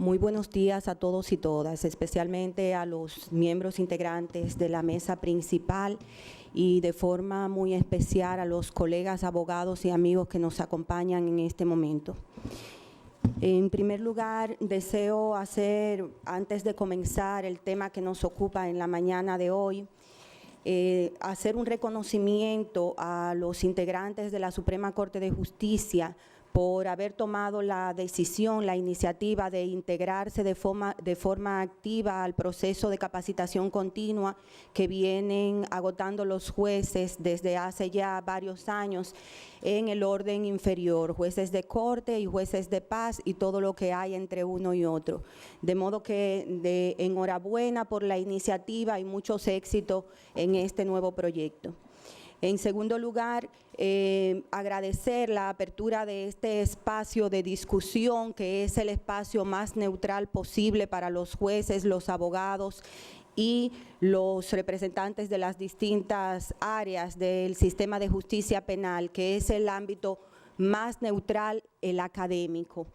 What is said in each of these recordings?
Muy buenos días a todos y todas, especialmente a los miembros integrantes de la mesa principal y de forma muy especial a los colegas abogados y amigos que nos acompañan en este momento. En primer lugar, deseo hacer, antes de comenzar el tema que nos ocupa en la mañana de hoy, hacer un reconocimiento a los integrantes de la Suprema Corte de Justicia por haber tomado la decisión, la iniciativa de integrarse de forma activa al proceso de capacitación continua que vienen agotando los jueces desde hace ya varios años en el orden inferior, jueces de corte y jueces de paz y todo lo que hay entre uno y otro. De modo que enhorabuena por la iniciativa y muchos éxitos en este nuevo proyecto. En segundo lugar, agradecer la apertura de este espacio de discusión, que es el espacio más neutral posible para los jueces, los abogados y los representantes de las distintas áreas del sistema de justicia penal, que es el ámbito más neutral, el académico.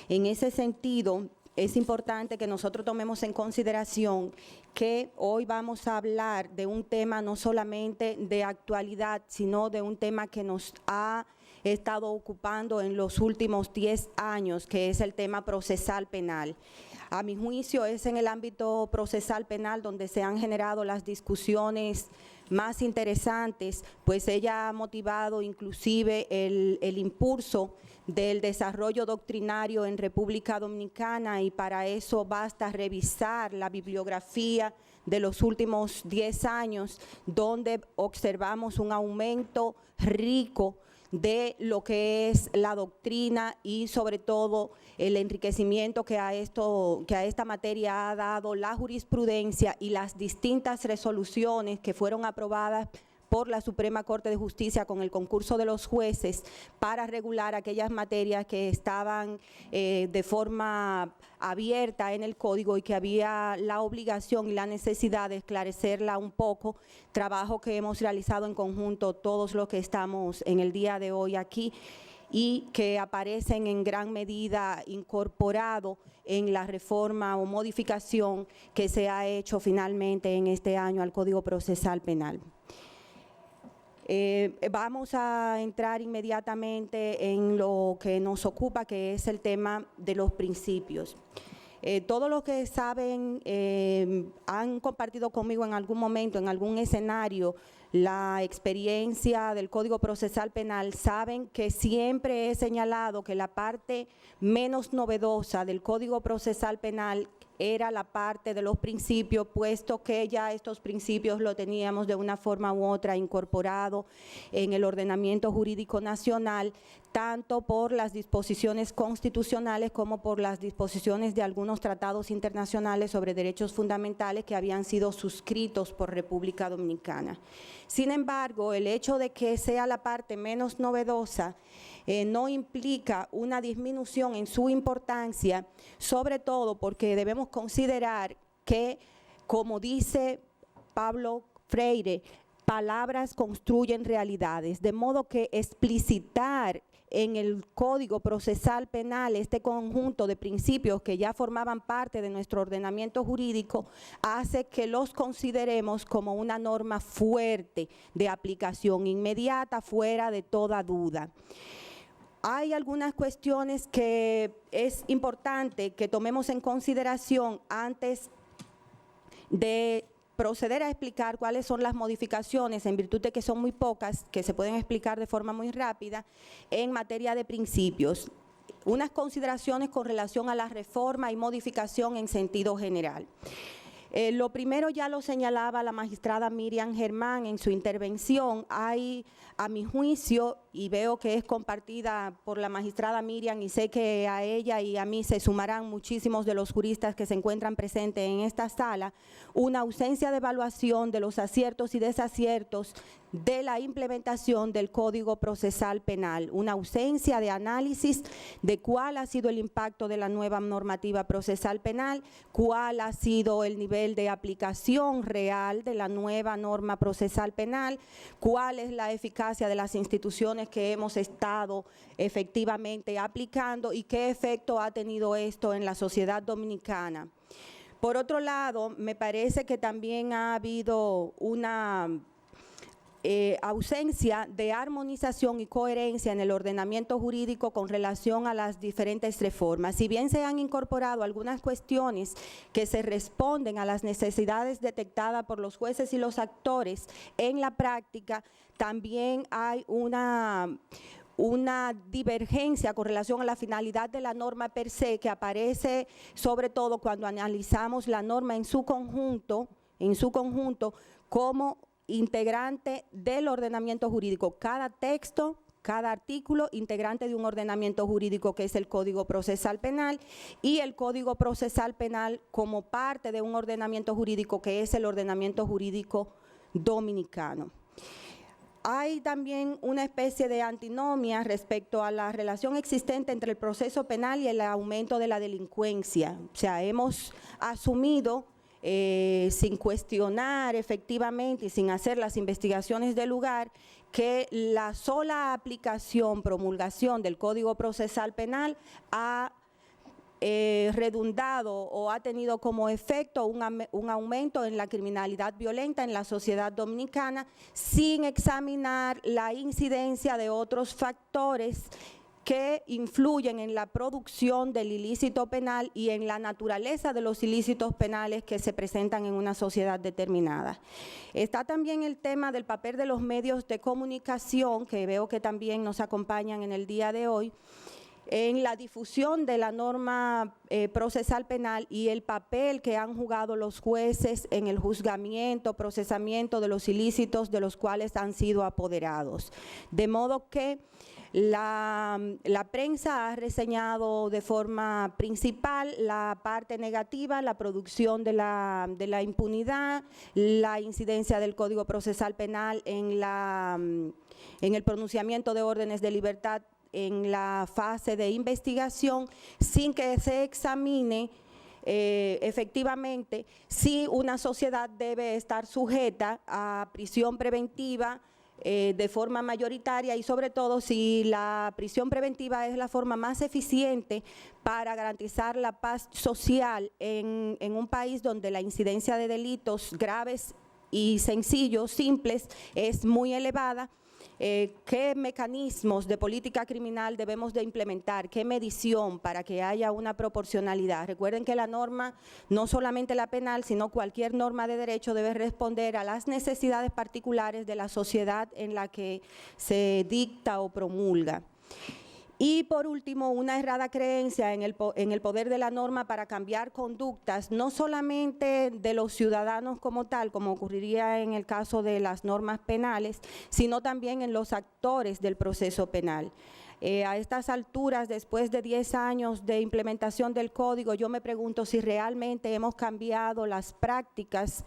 En ese sentido, es importante que nosotros tomemos en consideración que hoy vamos a hablar de un tema no solamente de actualidad, sino de un tema que nos ha estado ocupando en los últimos 10 años, que es el tema procesal penal. A mi juicio es en el ámbito procesal penal donde se han generado las discusiones más interesantes, pues ella ha motivado inclusive el impulso del desarrollo doctrinario en República Dominicana, y para eso basta revisar la bibliografía de los últimos 10 años, donde observamos un aumento rico de lo que es la doctrina y sobre todo el enriquecimiento que a esta materia ha dado la jurisprudencia y las distintas resoluciones que fueron aprobadas por la Suprema Corte de Justicia con el concurso de los jueces para regular aquellas materias que estaban de forma abierta en el código y que había la obligación y la necesidad de esclarecerla un poco, trabajo que hemos realizado en conjunto todos los que estamos en el día de hoy aquí y que aparecen en gran medida incorporado en la reforma o modificación que se ha hecho finalmente en este año al Código Procesal Penal. Vamos a entrar inmediatamente en lo que nos ocupa, que es el tema de los principios. Todos los que saben, han compartido conmigo en algún momento, en algún escenario, la experiencia del Código Procesal Penal, saben que siempre he señalado que la parte menos novedosa del Código Procesal Penal era la parte de los principios, puesto que ya estos principios lo teníamos de una forma u otra incorporado en el ordenamiento jurídico nacional, tanto por las disposiciones constitucionales como por las disposiciones de algunos tratados internacionales sobre derechos fundamentales que habían sido suscritos por República Dominicana. Sin embargo, el hecho de que sea la parte menos novedosa no implica una disminución en su importancia, sobre todo porque debemos considerar que, como dice Pablo Freire, palabras construyen realidades, de modo que explicitar en el Código Procesal Penal este conjunto de principios que ya formaban parte de nuestro ordenamiento jurídico hace que los consideremos como una norma fuerte de aplicación inmediata, fuera de toda duda. Hay algunas cuestiones que es importante que tomemos en consideración antes de proceder a explicar cuáles son las modificaciones, en virtud de que son muy pocas, que se pueden explicar de forma muy rápida, en materia de principios. Unas consideraciones con relación a la reforma y modificación en sentido general. Lo primero ya lo señalaba la magistrada Miriam Germán en su intervención. Hay, a mi juicio, y veo que es compartida por la magistrada Miriam, y sé que a ella y a mí se sumarán muchísimos de los juristas que se encuentran presentes en esta sala, una ausencia de evaluación de los aciertos y desaciertos de la implementación del Código Procesal Penal, una ausencia de análisis de cuál ha sido el impacto de la nueva normativa procesal penal, cuál ha sido el nivel de aplicación real de la nueva norma procesal penal, cuál es la eficacia de las instituciones acciones que hemos estado efectivamente aplicando y qué efecto ha tenido esto en la sociedad dominicana. Por otro lado, me parece que también ha habido una ausencia de armonización y coherencia en el ordenamiento jurídico con relación a las diferentes reformas. Si bien se han incorporado algunas cuestiones que se responden a las necesidades detectadas por los jueces y los actores, en la práctica también hay una divergencia con relación a la finalidad de la norma per se, que aparece sobre todo cuando analizamos la norma en su conjunto como integrante del ordenamiento jurídico. Cada texto, cada artículo integrante de un ordenamiento jurídico que es el Código Procesal Penal, y el Código Procesal Penal como parte de un ordenamiento jurídico que es el ordenamiento jurídico dominicano. Hay también una especie de antinomia respecto a la relación existente entre el proceso penal y el aumento de la delincuencia. O sea, hemos asumido sin cuestionar efectivamente y sin hacer las investigaciones del lugar, que la sola aplicación, promulgación del Código Procesal Penal ha redundado o ha tenido como efecto un aumento en la criminalidad violenta en la sociedad dominicana, sin examinar la incidencia de otros factores que influyen en la producción del ilícito penal y en la naturaleza de los ilícitos penales que se presentan en una sociedad determinada. Está también el tema del papel de los medios de comunicación, que veo que también nos acompañan en el día de hoy, en la difusión de la norma procesal penal y el papel que han jugado los jueces en el juzgamiento, procesamiento de los ilícitos de los cuales han sido apoderados. De modo que la prensa ha reseñado de forma principal la parte negativa, la producción de la impunidad, la incidencia del Código Procesal Penal en el pronunciamiento de órdenes de libertad en la fase de investigación, sin que se examine efectivamente si una sociedad debe estar sujeta a prisión preventiva de forma mayoritaria, y sobre todo si la prisión preventiva es la forma más eficiente para garantizar la paz social en un país donde la incidencia de delitos graves y sencillos, simples, es muy elevada. ¿Qué mecanismos de política criminal debemos de implementar? ¿Qué medición para que haya una proporcionalidad? Recuerden que la norma, no solamente la penal, sino cualquier norma de derecho debe responder a las necesidades particulares de la sociedad en la que se dicta o promulga. Y por último, una errada creencia en el poder de la norma para cambiar conductas, no solamente de los ciudadanos como tal, como ocurriría en el caso de las normas penales, sino también en los actores del proceso penal. A estas alturas, después de 10 años de implementación del código, yo me pregunto si realmente hemos cambiado las prácticas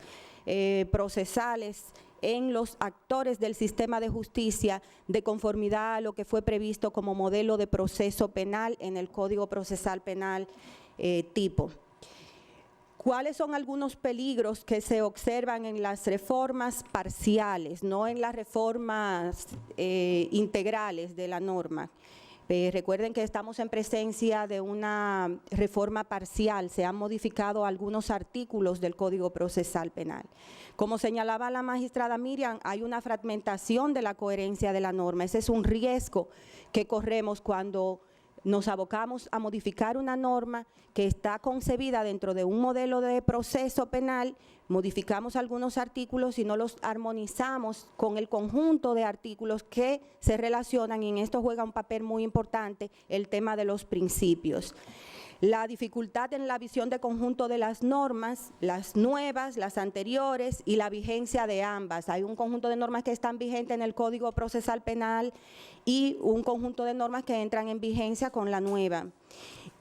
procesales en los actores del sistema de justicia de conformidad a lo que fue previsto como modelo de proceso penal en el Código Procesal Penal tipo. ¿Cuáles son algunos peligros que se observan en las reformas parciales, no en las reformas integrales de la norma? Recuerden que estamos en presencia de una reforma parcial, se han modificado algunos artículos del Código Procesal Penal. Como señalaba la magistrada Miriam, hay una fragmentación de la coherencia de la norma. Ese es un riesgo que corremos cuando nos abocamos a modificar una norma que está concebida dentro de un modelo de proceso penal, modificamos algunos artículos y no los armonizamos con el conjunto de artículos que se relacionan, y en esto juega un papel muy importante el tema de los principios. La dificultad en la visión de conjunto de las normas, las nuevas, las anteriores y la vigencia de ambas. Hay un conjunto de normas que están vigentes en el Código Procesal Penal y un conjunto de normas que entran en vigencia con la nueva.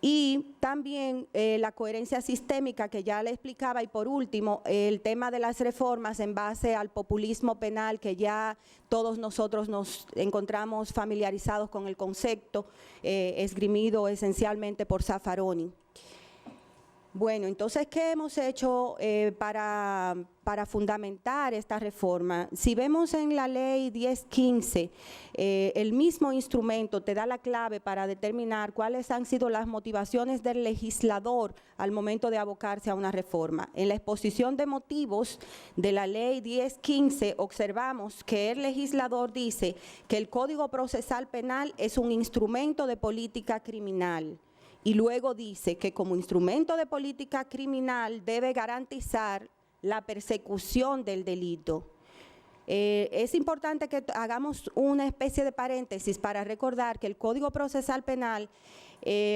Y también la coherencia sistémica que ya le explicaba, y por último el tema de las reformas en base al populismo penal, que ya todos nosotros nos encontramos familiarizados con el concepto esgrimido esencialmente por Zaffaroni. Bueno, entonces, ¿qué hemos hecho para fundamentar esta reforma? Si vemos en la ley 1015, el mismo instrumento te da la clave para determinar cuáles han sido las motivaciones del legislador al momento de abocarse a una reforma. En la exposición de motivos de la ley 1015 observamos que el legislador dice que el Código Procesal Penal es un instrumento de política criminal. Y luego dice que como instrumento de política criminal debe garantizar la persecución del delito. Es importante que hagamos una especie de paréntesis para recordar que el Código Procesal Penal,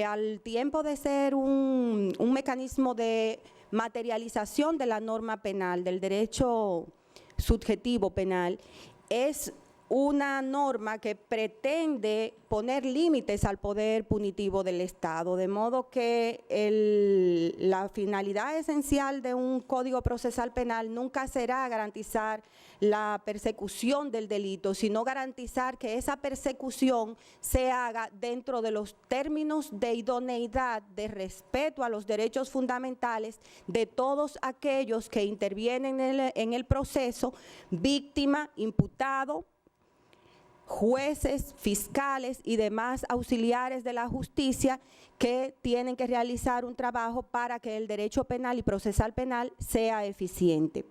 al tiempo de ser un mecanismo de materialización de la norma penal, del derecho subjetivo penal, es una norma que pretende poner límites al poder punitivo del Estado, de modo que la finalidad esencial de un Código Procesal Penal nunca será garantizar la persecución del delito, sino garantizar que esa persecución se haga dentro de los términos de idoneidad, de respeto a los derechos fundamentales de todos aquellos que intervienen en el proceso, víctima, imputado, jueces, fiscales y demás auxiliares de la justicia que tienen que realizar un trabajo para que el derecho penal y procesal penal sea eficiente.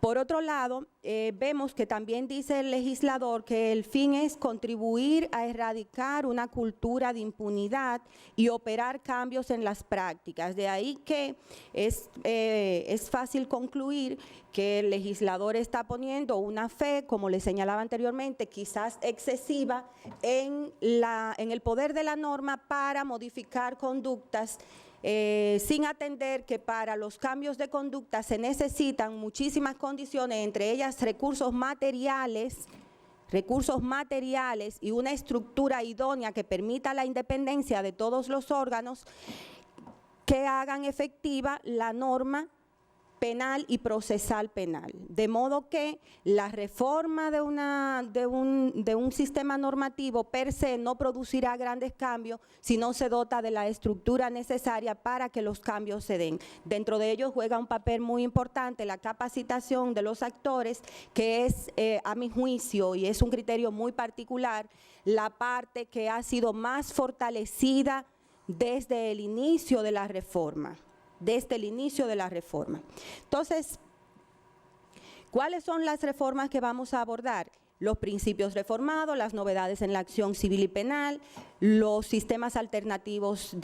Por otro lado, vemos que también dice el legislador que el fin es contribuir a erradicar una cultura de impunidad y operar cambios en las prácticas. De ahí que es fácil concluir que el legislador está poniendo una fe, como le señalaba anteriormente, quizás excesiva en el poder de la norma para modificar conductas, sin atender que para los cambios de conducta se necesitan muchísimas condiciones, entre ellas recursos materiales y una estructura idónea que permita la independencia de todos los órganos que hagan efectiva la norma penal y procesal penal. De modo que la reforma de un sistema normativo per se no producirá grandes cambios si no se dota de la estructura necesaria para que los cambios se den. Dentro de ellos juega un papel muy importante la capacitación de los actores, que es, a mi juicio, y es un criterio muy particular, la parte que ha sido más fortalecida desde el inicio de la reforma. Entonces, ¿cuáles son las reformas que vamos a abordar? Los principios reformados, las novedades en la acción civil y penal, los sistemas alternativos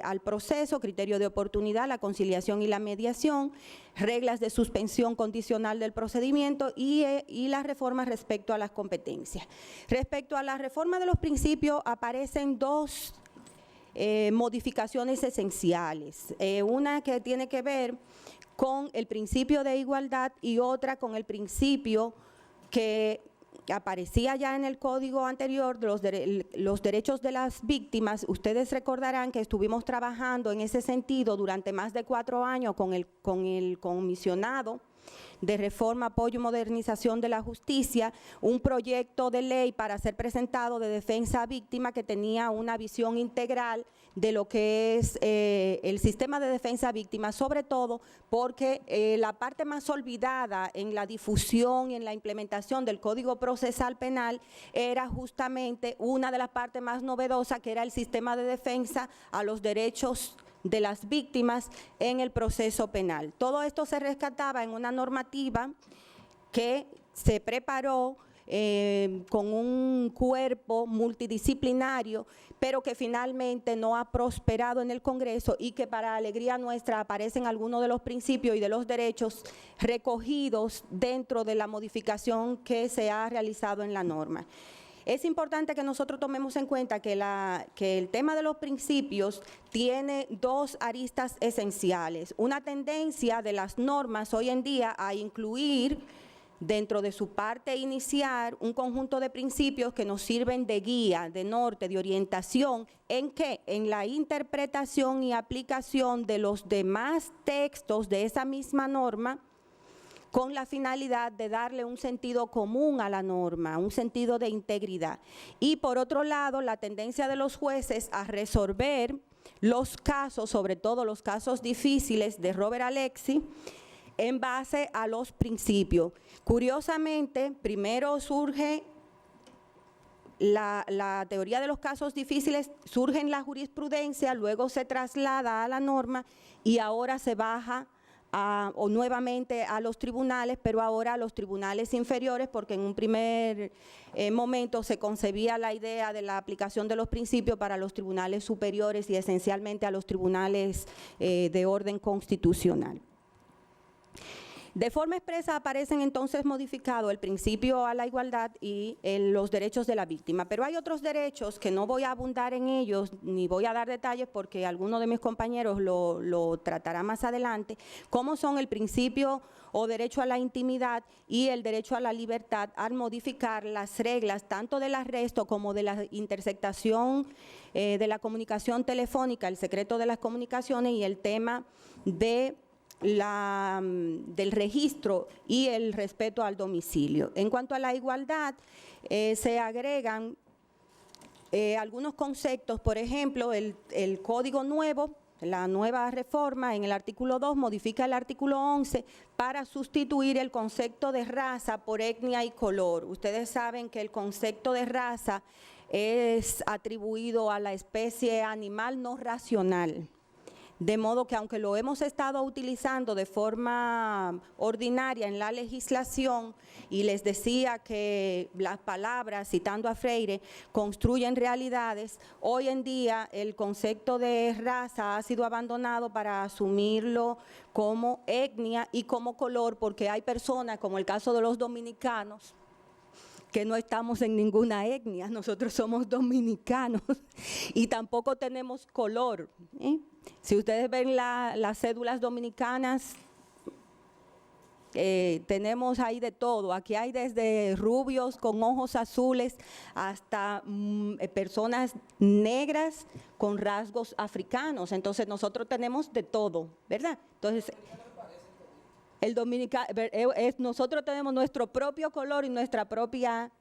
al proceso, criterio de oportunidad, la conciliación y la mediación, reglas de suspensión condicional del procedimiento y las reformas respecto a las competencias. Respecto a la reforma de los principios aparecen dos modificaciones esenciales, una que tiene que ver con el principio de igualdad y otra con el principio que aparecía ya en el código anterior de los derechos de las víctimas. Ustedes recordarán que estuvimos trabajando en ese sentido durante más de 4 años con el comisionado de reforma, apoyo y modernización de la justicia, un proyecto de ley para ser presentado de defensa a víctima que tenía una visión integral de lo que es el sistema de defensa a víctima, sobre todo porque la parte más olvidada en la difusión y en la implementación del Código Procesal Penal era justamente una de las partes más novedosas, que era el sistema de defensa a los derechos de las víctimas en el proceso penal. Todo esto se rescataba en una normativa que se preparó con un cuerpo multidisciplinario, pero que finalmente no ha prosperado en el Congreso y que para alegría nuestra aparecen algunos de los principios y de los derechos recogidos dentro de la modificación que se ha realizado en la norma. Es importante que nosotros tomemos en cuenta que el tema de los principios tiene dos aristas esenciales. Una tendencia de las normas hoy en día a incluir dentro de su parte inicial un conjunto de principios que nos sirven de guía, de norte, de orientación. ¿En qué? En la interpretación y aplicación de los demás textos de esa misma norma, con la finalidad de darle un sentido común a la norma, un sentido de integridad. Y por otro lado, la tendencia de los jueces a resolver los casos, sobre todo los casos difíciles de Robert Alexy, en base a los principios. Curiosamente, primero surge la teoría de los casos difíciles, surge en la jurisprudencia, luego se traslada a la norma y ahora se baja o nuevamente a los tribunales, pero ahora a los tribunales inferiores, porque en un primer momento se concebía la idea de la aplicación de los principios para los tribunales superiores y esencialmente a los tribunales de orden constitucional. De forma expresa aparecen entonces modificados el principio a la igualdad y los derechos de la víctima, pero hay otros derechos que no voy a abundar en ellos ni voy a dar detalles porque alguno de mis compañeros lo tratará más adelante, como son el principio o derecho a la intimidad y el derecho a la libertad al modificar las reglas tanto del arresto como de la interceptación de la comunicación telefónica, el secreto de las comunicaciones y el tema de del registro y el respeto al domicilio. En cuanto a la igualdad, se agregan algunos conceptos, por ejemplo, el Código Nuevo, la nueva reforma en el artículo 2 modifica el artículo 11 para sustituir el concepto de raza por etnia y color. Ustedes saben que el concepto de raza es atribuido a la especie animal no racional. De modo que aunque lo hemos estado utilizando de forma ordinaria en la legislación, y les decía que las palabras, citando a Freire, construyen realidades, hoy en día el concepto de raza ha sido abandonado para asumirlo como etnia y como color, porque hay personas, como el caso de los dominicanos, que no estamos en ninguna etnia, nosotros somos dominicanos y tampoco tenemos color. Si ustedes ven las cédulas dominicanas, tenemos ahí de todo, aquí hay desde rubios con ojos azules hasta personas negras con rasgos africanos, entonces nosotros tenemos de todo, ¿verdad? Entonces, el dominicano, nosotros tenemos nuestro propio color y nuestra propia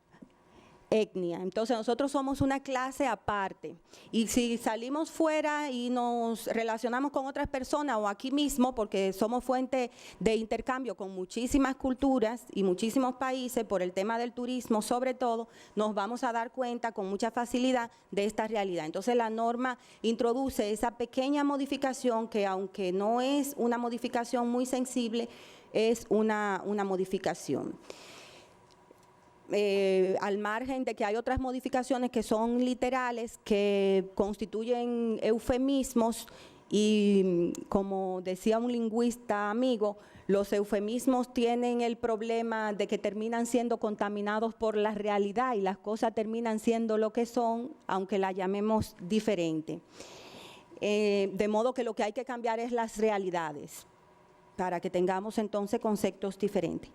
etnia, entonces nosotros somos una clase aparte y si salimos fuera y nos relacionamos con otras personas o aquí mismo, porque somos fuente de intercambio con muchísimas culturas y muchísimos países por el tema del turismo sobre todo, nos vamos a dar cuenta con mucha facilidad de esta realidad. Entonces la norma introduce esa pequeña modificación que aunque no es una modificación muy sensible, es una modificación. Al margen de que hay otras modificaciones que son literales, que constituyen eufemismos y como decía un lingüista amigo, los eufemismos tienen el problema de que terminan siendo contaminados por la realidad y las cosas terminan siendo lo que son, aunque la llamemos diferente. De modo que lo que hay que cambiar es las realidades para que tengamos entonces conceptos diferentes.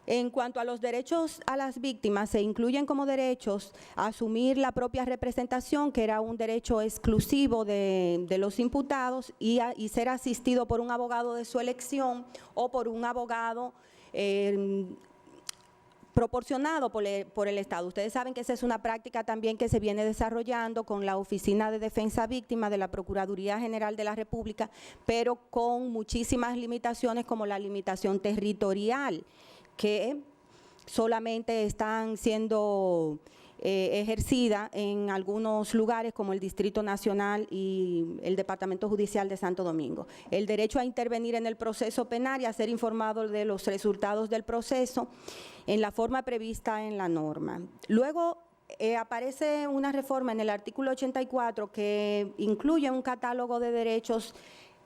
En cuanto a los derechos a las víctimas, se incluyen como derechos asumir la propia representación, que era un derecho exclusivo de los imputados, y ser asistido por un abogado de su elección o por un abogado proporcionado por el Estado. Ustedes saben que esa es una práctica también que se viene desarrollando con la Oficina de Defensa Víctima de la Procuraduría General de la República, pero con muchísimas limitaciones como la limitación territorial, que solamente están siendo ejercidas en algunos lugares como el Distrito Nacional y el Departamento Judicial de Santo Domingo. El derecho a intervenir en el proceso penal y a ser informado de los resultados del proceso en la forma prevista en la norma. Luego aparece una reforma en el artículo 84 que incluye un catálogo de derechos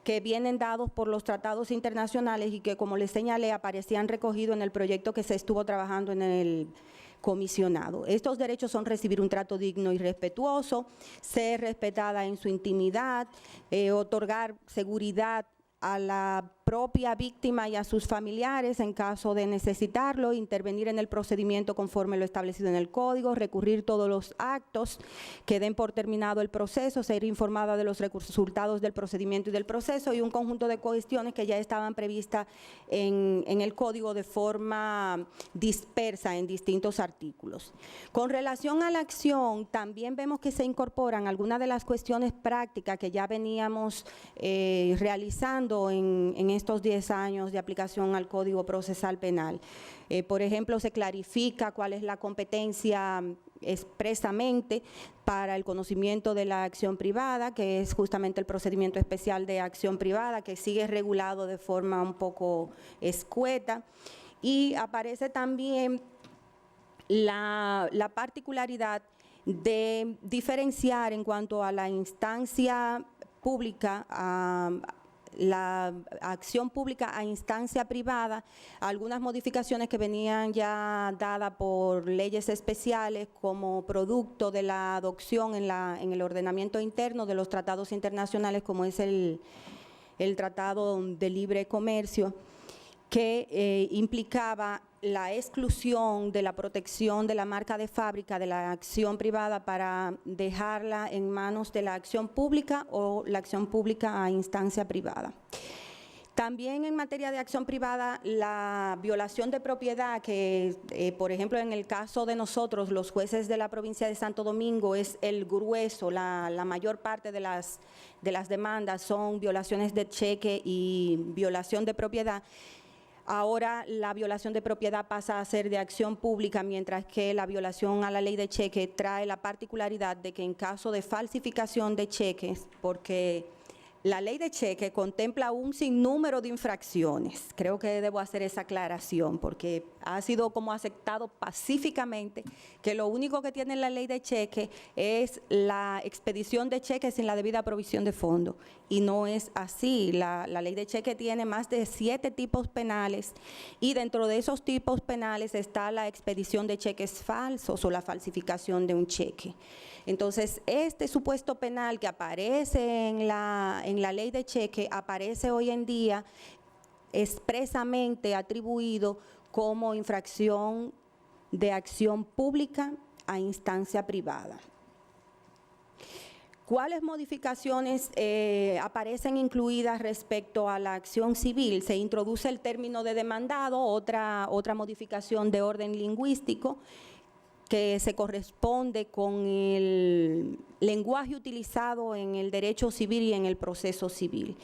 que vienen dados por los tratados internacionales y que, como les señalé, aparecían recogidos en el proyecto que se estuvo trabajando en el comisionado. Estos derechos son recibir un trato digno y respetuoso, ser respetada en su intimidad, otorgar seguridad a la propia víctima y a sus familiares en caso de necesitarlo, intervenir en el procedimiento conforme lo establecido en el Código, recurrir todos los actos que den por terminado el proceso, ser informada de los resultados del procedimiento y del proceso, y un conjunto de cuestiones que ya estaban previstas en el Código de forma dispersa en distintos artículos. Con relación a la acción, también vemos que se incorporan algunas de las cuestiones prácticas que ya veníamos realizando en estos 10 años de aplicación al Código Procesal Penal. Por ejemplo, se clarifica cuál es la competencia expresamente para el conocimiento de la acción privada, que es justamente el procedimiento especial de acción privada, que sigue regulado de forma un poco escueta, y aparece también la particularidad de diferenciar en cuanto a la instancia pública, la acción pública a instancia privada, algunas modificaciones que venían ya dadas por leyes especiales como producto de la adopción en el ordenamiento interno de los tratados internacionales, como es el Tratado de Libre Comercio, que implicaba la exclusión de la protección de la marca de fábrica de la acción privada para dejarla en manos de la acción pública o la acción pública a instancia privada. También en materia de acción privada, la violación de propiedad, que por ejemplo en el caso de nosotros, los jueces de la provincia de Santo Domingo, es el grueso, la mayor parte de las demandas son violaciones de cheque y violación de propiedad. Ahora la violación de propiedad pasa a ser de acción pública, mientras que la violación a la ley de cheque trae la particularidad de que en caso de falsificación de cheques, porque la ley de cheque contempla un sinnúmero de infracciones. Creo que debo hacer esa aclaración porque ha sido como aceptado pacíficamente que lo único que tiene la ley de cheque es la expedición de cheques sin la debida provisión de fondos. Y no es así. La ley de cheque tiene más de 7 tipos penales y dentro de esos tipos penales está la expedición de cheques falsos o la falsificación de un cheque. Entonces, este supuesto penal que aparece en la ley de cheque aparece hoy en día expresamente atribuido como infracción de acción pública a instancia privada. ¿Cuáles modificaciones aparecen incluidas respecto a la acción civil? Se introduce el término de demandado, otra modificación de orden lingüístico, que se corresponde con el lenguaje utilizado en el derecho civil y en el proceso civil.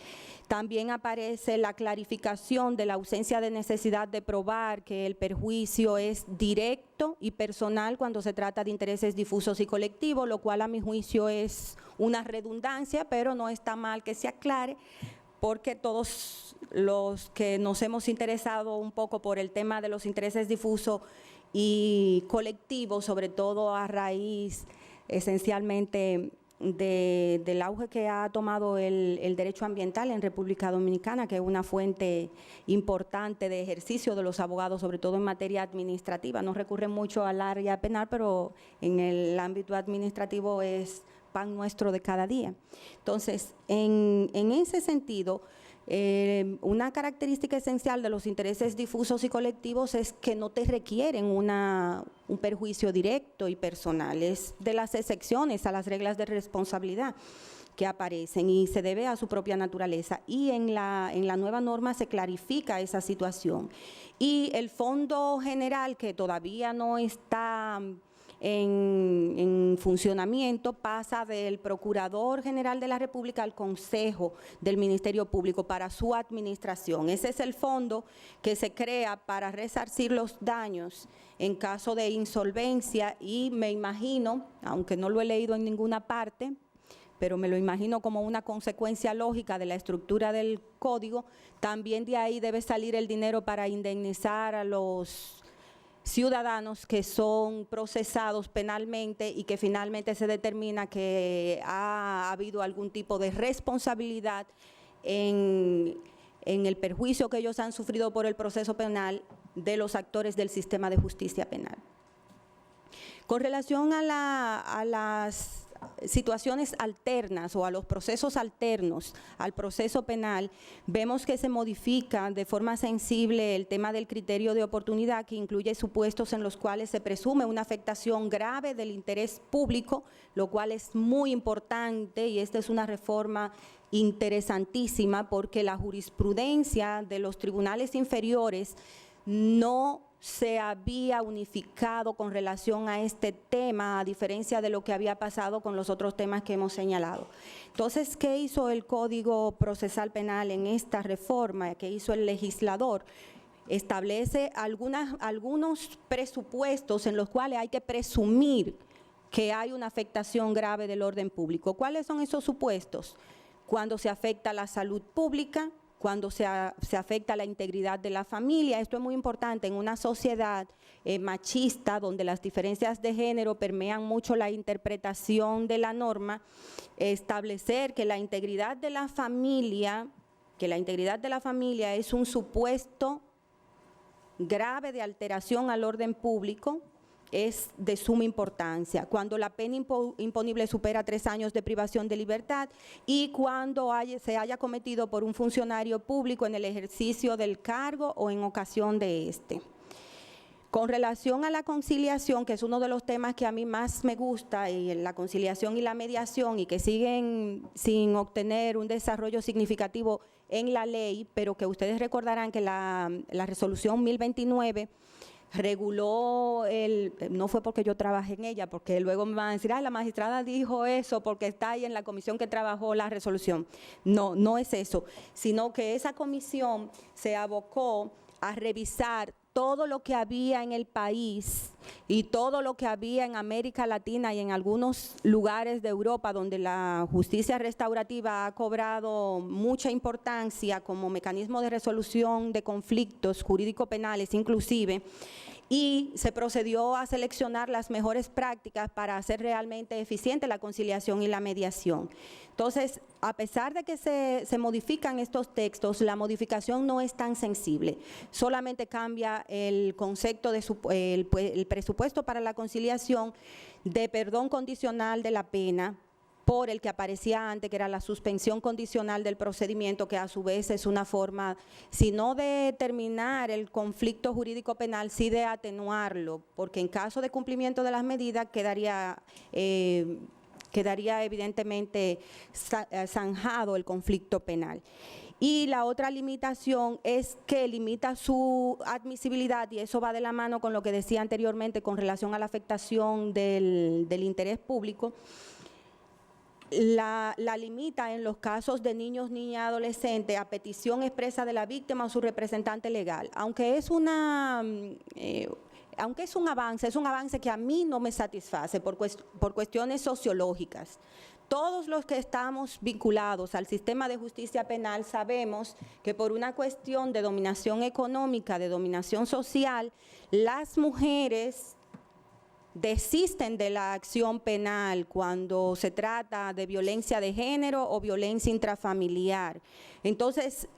También aparece la clarificación de la ausencia de necesidad de probar que el perjuicio es directo y personal cuando se trata de intereses difusos y colectivos, lo cual a mi juicio es una redundancia, pero no está mal que se aclare, porque todos los que nos hemos interesado un poco por el tema de los intereses difusos y colectivos, sobre todo a raíz esencialmente del auge que ha tomado el derecho ambiental en República Dominicana, que es una fuente importante de ejercicio de los abogados, sobre todo en materia administrativa. No recurren mucho al área penal, pero en el ámbito administrativo es pan nuestro de cada día. Entonces, en ese sentido, una característica esencial de los intereses difusos y colectivos es que no te requieren un perjuicio directo y personal. Es de las excepciones a las reglas de responsabilidad que aparecen y se debe a su propia naturaleza. Y en la nueva norma se clarifica esa situación. Y el fondo general, que todavía no está en funcionamiento, pasa del Procurador General de la República al Consejo del Ministerio Público para su administración. Ese es el fondo que se crea para resarcir los daños en caso de insolvencia y me imagino, aunque no lo he leído en ninguna parte, pero me lo imagino como una consecuencia lógica de la estructura del código, también de ahí debe salir el dinero para indemnizar a los ciudadanos que son procesados penalmente y que finalmente se determina que ha habido algún tipo de responsabilidad en el perjuicio que ellos han sufrido por el proceso penal de los actores del sistema de justicia penal. Con relación a situaciones alternas o a los procesos alternos al proceso penal, vemos que se modifica de forma sensible el tema del criterio de oportunidad, que incluye supuestos en los cuales se presume una afectación grave del interés público, lo cual es muy importante, y esta es una reforma interesantísima porque la jurisprudencia de los tribunales inferiores no se había unificado con relación a este tema, a diferencia de lo que había pasado con los otros temas que hemos señalado. Entonces, ¿qué hizo el Código Procesal Penal en esta reforma? ¿Qué hizo el legislador? Establece algunos presupuestos en los cuales hay que presumir que hay una afectación grave del orden público. ¿Cuáles son esos supuestos? Cuando se afecta la salud pública, cuando se afecta la integridad de la familia. Esto es muy importante en una sociedad machista, donde las diferencias de género permean mucho la interpretación de la norma, establecer que la integridad de la familia, es un supuesto grave de alteración al orden público, es de suma importancia. Cuando la pena imponible supera 3 años de privación de libertad y cuando se haya cometido por un funcionario público en el ejercicio del cargo o en ocasión de este. Con relación a la conciliación, que es uno de los temas que a mí más me gusta, y la conciliación y la mediación, y que siguen sin obtener un desarrollo significativo en la ley, pero que ustedes recordarán que la resolución 1029 reguló no fue porque yo trabajé en ella, porque luego me van a decir, la magistrada dijo eso porque está ahí en la comisión que trabajó la resolución. No, no es eso, sino que esa comisión se abocó a revisar todo lo que había en el país y todo lo que había en América Latina y en algunos lugares de Europa donde la justicia restaurativa ha cobrado mucha importancia como mecanismo de resolución de conflictos jurídico-penales inclusive, y se procedió a seleccionar las mejores prácticas para hacer realmente eficiente la conciliación y la mediación. Entonces, a pesar de que se modifican estos textos, la modificación no es tan sensible, solamente cambia el concepto de el presupuesto para la conciliación de perdón condicional de la pena por el que aparecía antes, que era la suspensión condicional del procedimiento, que a su vez es una forma, si no de terminar el conflicto jurídico penal, sí de atenuarlo, porque en caso de cumplimiento de las medidas quedaría evidentemente zanjado el conflicto penal. Y la otra limitación es que limita su admisibilidad, y eso va de la mano con lo que decía anteriormente con relación a la afectación del interés público. La limita en los casos de niños, niñas y adolescentes a petición expresa de la víctima o su representante legal. Aunque es un avance que a mí no me satisface por cuestiones sociológicas. Todos los que estamos vinculados al sistema de justicia penal sabemos que por una cuestión de dominación económica, de dominación social, las mujeres desisten de la acción penal cuando se trata de violencia de género o violencia intrafamiliar. Entonces,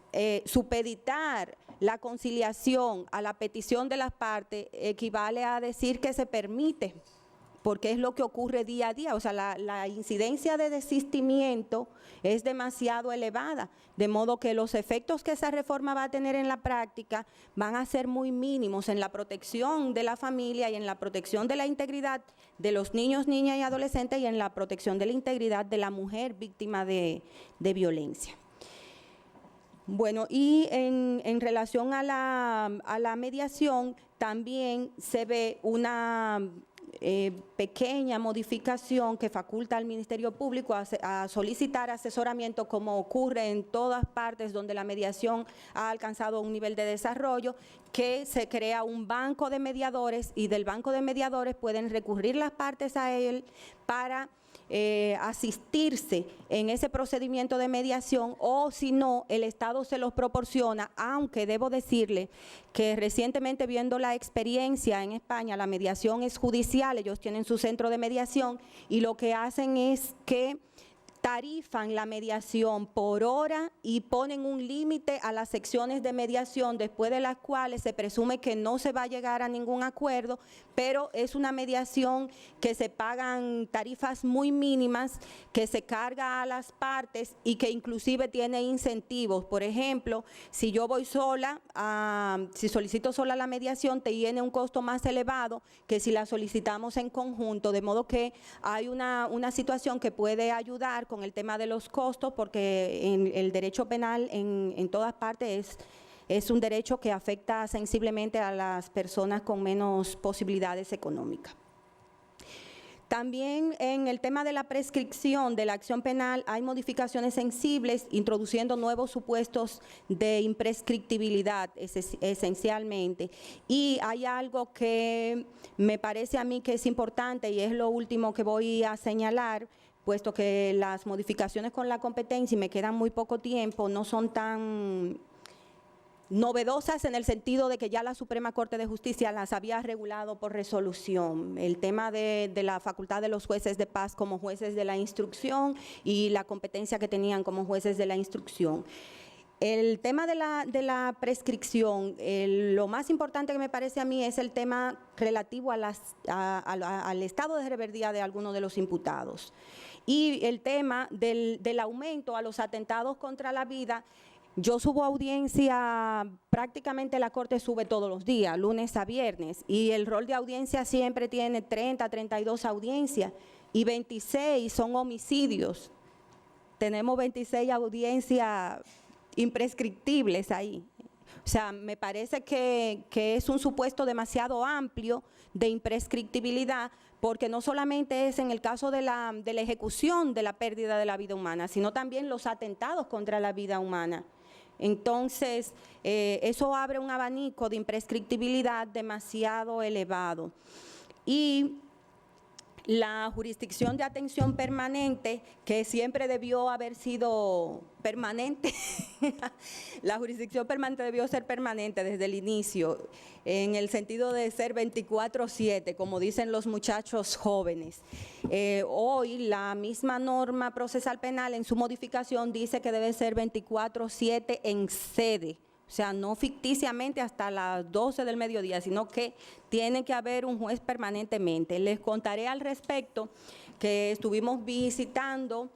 supeditar la conciliación a la petición de las partes equivale a decir que se permite, porque es lo que ocurre día a día. O sea, la incidencia de desistimiento es demasiado elevada, de modo que los efectos que esa reforma va a tener en la práctica van a ser muy mínimos en la protección de la familia y en la protección de la integridad de los niños, niñas y adolescentes, y en la protección de la integridad de la mujer víctima de violencia. Bueno, y en relación a la mediación, también se ve una pequeña modificación que faculta al Ministerio Público a solicitar asesoramiento, como ocurre en todas partes donde la mediación ha alcanzado un nivel de desarrollo, que se crea un banco de mediadores, y del banco de mediadores pueden recurrir las partes a él para asistirse en ese procedimiento de mediación, o si no, el Estado se los proporciona, aunque debo decirle que recientemente, viendo la experiencia en España, la mediación es judicial, ellos tienen su centro de mediación y lo que hacen es que tarifan la mediación por hora y ponen un límite a las secciones de mediación, después de las cuales se presume que no se va a llegar a ningún acuerdo, pero es una mediación que se pagan tarifas muy mínimas, que se carga a las partes y que inclusive tiene incentivos. Por ejemplo, si yo voy sola, si solicito sola la mediación, tiene un costo más elevado que si la solicitamos en conjunto, de modo que hay una situación que puede ayudar con el tema de los costos, porque en el derecho penal en todas partes es un derecho que afecta sensiblemente a las personas con menos posibilidades económicas. También en el tema de la prescripción de la acción penal hay modificaciones sensibles, introduciendo nuevos supuestos de imprescriptibilidad esencialmente. Y hay algo que me parece a mí que es importante y es lo último que voy a señalar, puesto que las modificaciones con la competencia, y me queda muy poco tiempo, no son tan novedosas en el sentido de que ya la Suprema Corte de Justicia las había regulado por resolución. El tema de la facultad de los jueces de paz como jueces de la instrucción y la competencia que tenían como jueces de la instrucción. El tema de la prescripción, lo más importante que me parece a mí es el tema relativo al estado de reverdía de algunos de los imputados. Y el tema del aumento a los atentados contra la vida. Yo subo audiencia, prácticamente la Corte sube todos los días, lunes a viernes, y el rol de audiencia siempre tiene 30, 32 audiencias, y 26 son homicidios. Tenemos 26 audiencias imprescriptibles ahí. O sea, me parece que es un supuesto demasiado amplio de imprescriptibilidad, porque no solamente es en el caso de la ejecución de la pérdida de la vida humana, sino también los atentados contra la vida humana. Entonces, eso abre un abanico de imprescriptibilidad demasiado elevado. Y la jurisdicción de atención permanente, que siempre debió haber sido permanente, la jurisdicción permanente debió ser permanente desde el inicio, en el sentido de ser 24/7, como dicen los muchachos jóvenes. Hoy la misma norma procesal penal en su modificación dice que debe ser 24/7 en sede. O sea, no ficticiamente hasta las 12 del mediodía, sino que tiene que haber un juez permanentemente. Les contaré al respecto que estuvimos visitando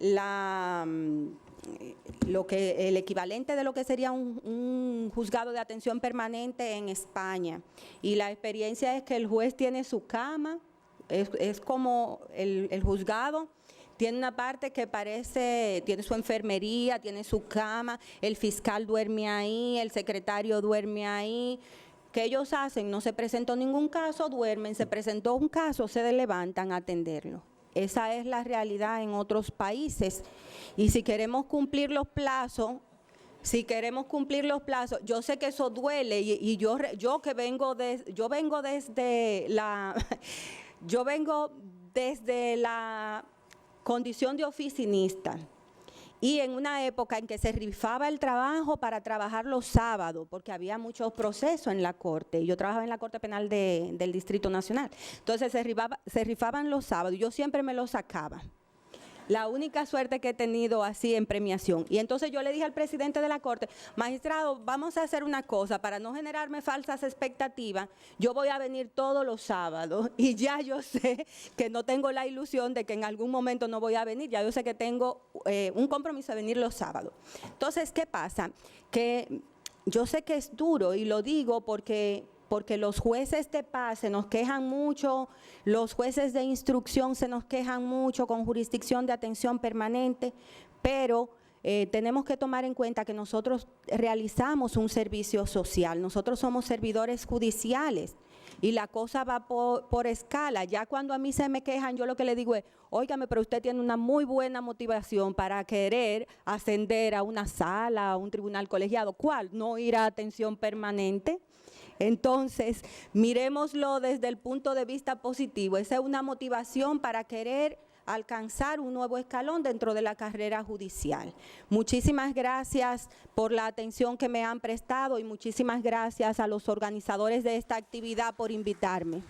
el equivalente de lo que sería un juzgado de atención permanente en España. Y la experiencia es que el juez tiene su cama, es como el juzgado. Tiene una parte que tiene su enfermería, tiene su cama, el fiscal duerme ahí, el secretario duerme ahí. ¿Qué ellos hacen? No se presentó ningún caso, duermen, se presentó un caso, se levantan a atenderlo. Esa es la realidad en otros países. Y si queremos cumplir los plazos, yo sé que eso duele y yo vengo desde la condición de oficinista, y en una época en que se rifaba el trabajo para trabajar los sábados, porque había muchos procesos en la Corte. Yo trabajaba en la Corte Penal del Distrito Nacional. Entonces se rifaban los sábados, yo siempre me los sacaba. La única suerte que he tenido así en premiación. Y entonces yo le dije al presidente de la Corte, magistrado, vamos a hacer una cosa, para no generarme falsas expectativas, yo voy a venir todos los sábados, y ya yo sé que no tengo la ilusión de que en algún momento no voy a venir, ya yo sé que tengo un compromiso de venir los sábados. Entonces, ¿qué pasa? Que yo sé que es duro, y lo digo porque los jueces de paz se nos quejan mucho, los jueces de instrucción se nos quejan mucho con jurisdicción de atención permanente, pero tenemos que tomar en cuenta que nosotros realizamos un servicio social, nosotros somos servidores judiciales y la cosa va por escala. Ya cuando a mí se me quejan, yo lo que le digo es, óigame, pero usted tiene una muy buena motivación para querer ascender a una sala, a un tribunal colegiado. ¿Cuál? No ir a atención permanente. Entonces, miremoslo desde el punto de vista positivo. Esa es una motivación para querer alcanzar un nuevo escalón dentro de la carrera judicial. Muchísimas gracias por la atención que me han prestado y muchísimas gracias a los organizadores de esta actividad por invitarme.